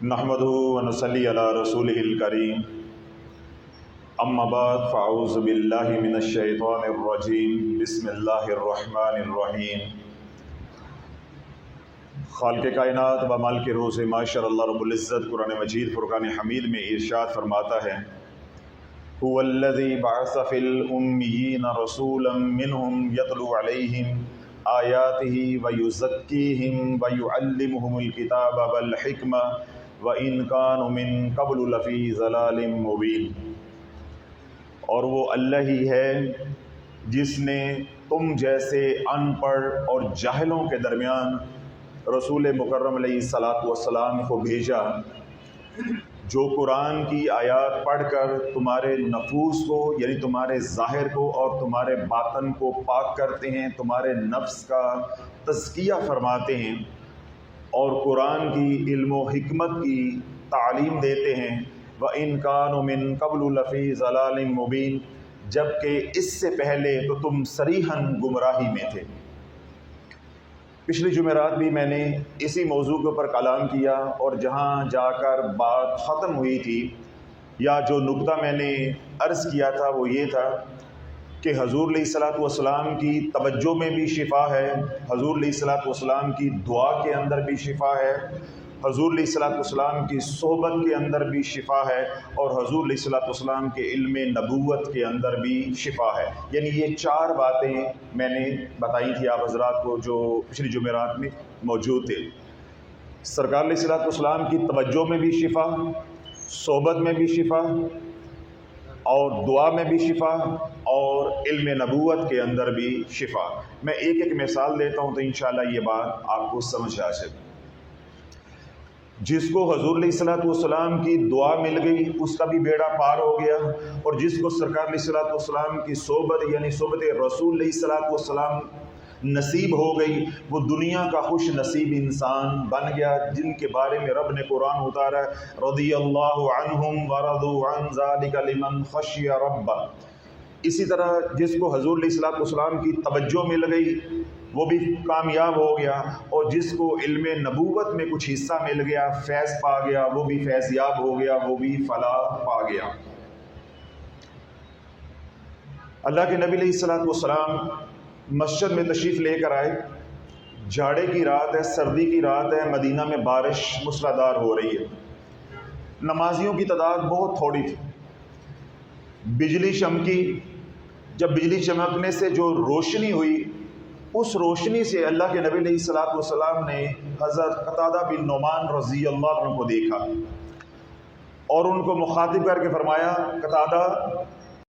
نحمدہ ونصلی علی رسولہ الکریم اما بعد فاعوذ باللہ من الشیطان الرجیم بسم اللہ الرحمن الرحیم۔ خالق کائنات و مالک روز معاشر اللہ رب العزت قرآن مجید فرقان حمید میں ارشاد فرماتا ہے هو الذی بعث فی الامیین رسولا منہم یتلو علیہم آیاتہ ویزکیہم ویعلمہم الکتاب والحکمہ وَإِن كَانُوا مِن قَبْلُ لَفِي ضَلَالٍ مُبِينٍ۔ اور وہ اللہ ہی ہے جس نے تم جیسے ان پڑھ اور جاہلوں کے درمیان رسول مکرم علیہ الصلاۃ والسلام کو بھیجا، جو قرآن کی آیات پڑھ کر تمہارے نفوس کو یعنی تمہارے ظاہر کو اور تمہارے باطن کو پاک کرتے ہیں، تمہارے نفس کا تزکیہ فرماتے ہیں اور قرآن کی علم و حکمت کی تعلیم دیتے ہیں۔ وَإِن كَانُوا مِن قَبْلُ لَفِي ضَلَالٍ مُبِينٍ، جبکہ اس سے پہلے تو تم صریحاً گمراہی میں تھے۔ پچھلی جمعرات بھی میں نے اسی موضوع کے اوپر کلام کیا اور جہاں جا کر بات ختم ہوئی تھی یا جو نقطہ میں نے عرض کیا تھا وہ یہ تھا کہ حضور علیہ الصلاۃ والسلام کی توجہ میں بھی شفا ہے، حضور علیہ الصلاۃ والسلام کی دعا کے اندر بھی شفا ہے، حضور علیہ الصلاۃ والسلام کی صحبت کے اندر بھی شفا ہے اور حضور علیہ الصلاۃ والسلام کے علم نبوت کے اندر بھی شفا ہے۔ یعنی یہ چار باتیں میں نے بتائی تھی آپ حضرات کو جو پچھلی جمعرات میں موجود تھے۔ سرکار علیہ الصلاۃ والسلام کی توجہ میں بھی شفا، صحبت میں بھی شفا اور دعا میں بھی شفا اور علم نبوت کے اندر بھی شفا۔ میں ایک ایک مثال دیتا ہوں تو انشاءاللہ یہ بات آپ کو سمجھ آ جائے۔ جس کو حضور علیہ الصلاۃ والسلام کی دعا مل گئی اس کا بھی بیڑا پار ہو گیا، اور جس کو سرکار علیہ الصلاۃ والسلام کی صحبت یعنی صحبت رسول علیہ الصلاۃ والسلام نصیب ہو گئی، وہ دنیا کا خوش نصیب انسان بن گیا، جن کے بارے میں رب نے قرآن اتارا رضی اللہ عنہم ورضوا عن ذلک لمن خشی ربہ۔ اسی طرح جس کو حضور علیہ الصلاۃ والسلام کی توجہ مل گئی وہ بھی کامیاب ہو گیا، اور جس کو علم نبوت میں کچھ حصہ مل گیا، فیض پا گیا، وہ بھی فیض یاب ہو گیا، وہ بھی فلاح پا گیا۔ اللہ کے نبی علیہ الصلاۃ والسلام مسجد میں تشریف لے کر آئے، جاڑے کی رات ہے، سردی کی رات ہے، مدینہ میں بارش موسلادھار ہو رہی ہے، نمازیوں کی تعداد بہت تھوڑی تھی، بجلی چمکی، جب بجلی چمکنے سے جو روشنی ہوئی اس روشنی سے اللہ کے نبی علیہ الصلاۃ والسلام نے حضرت قتادہ بن نعمان رضی اللہ عنہ کو دیکھا اور ان کو مخاطب کر کے فرمایا قتادہ